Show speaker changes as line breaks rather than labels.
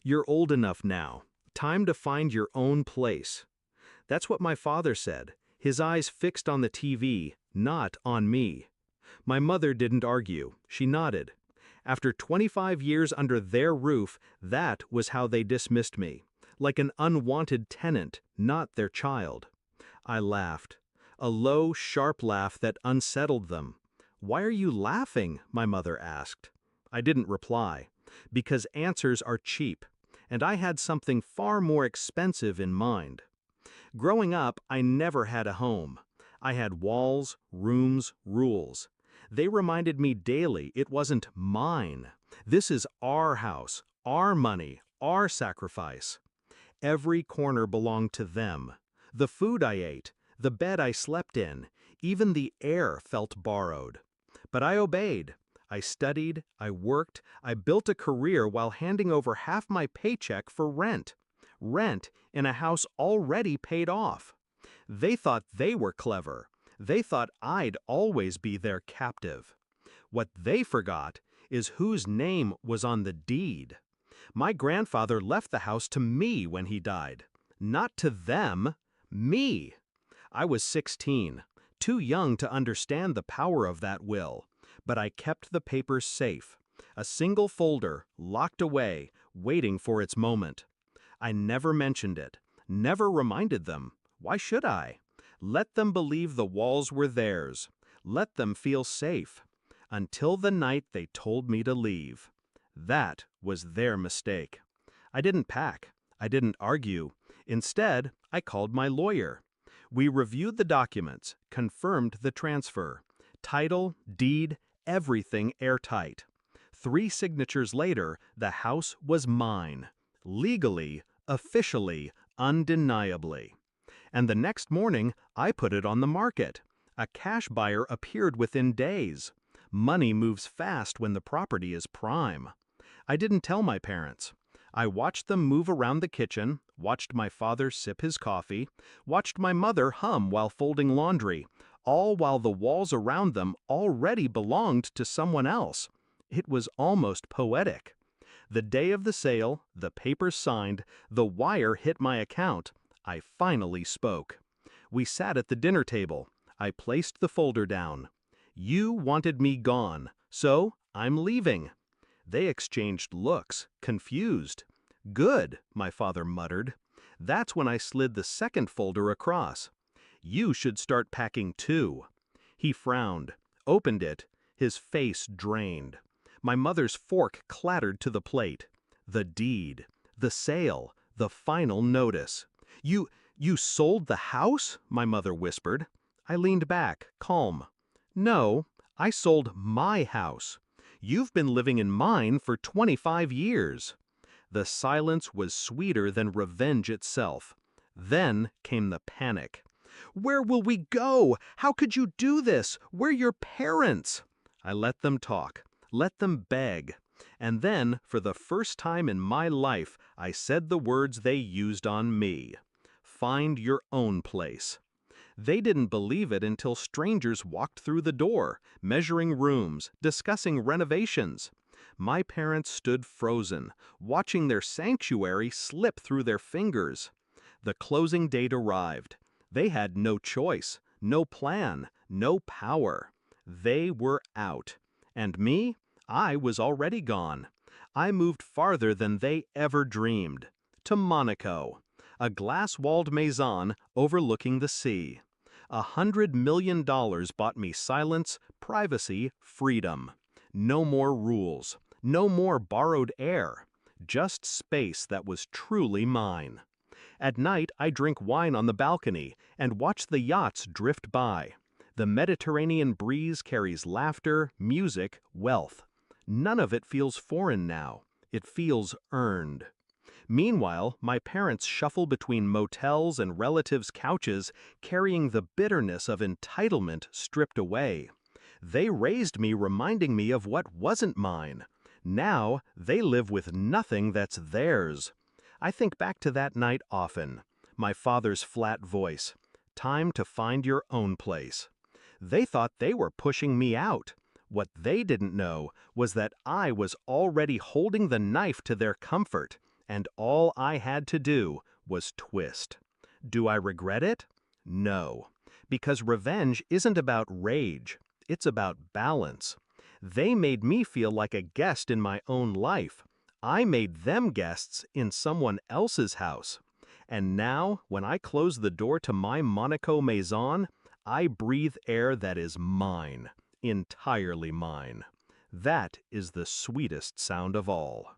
You're old enough now. Time to find your own place. That's what my father said, his eyes fixed on the TV, not on me. My mother didn't argue, she nodded. After 25 years under their roof, that was how they dismissed me. Like an unwanted tenant, not their child. I laughed. A low, sharp laugh that unsettled them. "Why are you laughing?" my mother asked. I didn't reply. Because answers are cheap. And I had something far more expensive in mind. Growing up, I never had a home. I had walls, rooms, rules. They reminded me daily it wasn't mine. This is our house, our money, our sacrifice. Every corner belonged to them. The food I ate, the bed I slept in, even the air felt borrowed. But I obeyed. I studied, I worked, I built a career while handing over half my paycheck for rent. Rent in a house already paid off. They thought they were clever. They thought I'd always be their captive. What they forgot is whose name was on the deed. My grandfather left the house to me when he died. Not to them, me. I was 16, too young to understand the power of that will. But I kept the papers safe. A single folder, locked away, waiting for its moment. I never mentioned it, never reminded them. Why should I? Let them believe the walls were theirs. Let them feel safe. Until the night they told me to leave. That was their mistake. I didn't pack. I didn't argue. Instead, I called my lawyer. We reviewed the documents, confirmed the transfer. Title, deed, everything airtight. 3 signatures later, the house was mine. Legally, officially, undeniably. And the next morning, I put it on the market. A cash buyer appeared within days. Money moves fast when the property is prime. I didn't tell my parents. I watched them move around the kitchen, watched my father sip his coffee, watched my mother hum while folding laundry, all while the walls around them already belonged to someone else. It was almost poetic. The day of the sale, the papers signed, the wire hit my account. I finally spoke. We sat at the dinner table. I placed the folder down. You wanted me gone, so I'm leaving. They exchanged looks, confused. Good, my father muttered. That's when I slid the second folder across. You should start packing too. He frowned, opened it, his face drained. My mother's fork clattered to the plate. The deed, the sale, the final notice. You sold the house? My mother whispered. I leaned back, calm. No, I sold my house. You've been living in mine for 25 years. The silence was sweeter than revenge itself. Then came the panic. Where will we go? How could you do this? We're your parents. I let them talk, let them beg. And then, for the first time in my life, I said the words they used on me. Find your own place. They didn't believe it until strangers walked through the door, measuring rooms, discussing renovations. My parents stood frozen, watching their sanctuary slip through their fingers. The closing date arrived. They had no choice, no plan, no power. They were out. And me? I was already gone. I moved farther than they ever dreamed. To Monaco. A glass-walled maison overlooking the sea. $100 million bought me silence, privacy, freedom. No more rules. No more borrowed air. Just space that was truly mine. At night, I drink wine on the balcony and watch the yachts drift by. The Mediterranean breeze carries laughter, music, wealth. None of it feels foreign now. It feels earned. Meanwhile, my parents shuffle between motels and relatives' couches, carrying the bitterness of entitlement stripped away. They raised me reminding me of what wasn't mine. Now, they live with nothing that's theirs. I think back to that night often. My father's flat voice. Time to find your own place. They thought they were pushing me out. What they didn't know was that I was already holding the knife to their comfort, and all I had to do was twist. Do I regret it? No, because revenge isn't about rage, it's about balance. They made me feel like a guest in my own life. I made them guests in someone else's house. And now, when I close the door to my Monaco Maison, I breathe air that is mine, entirely mine. That is the sweetest sound of all.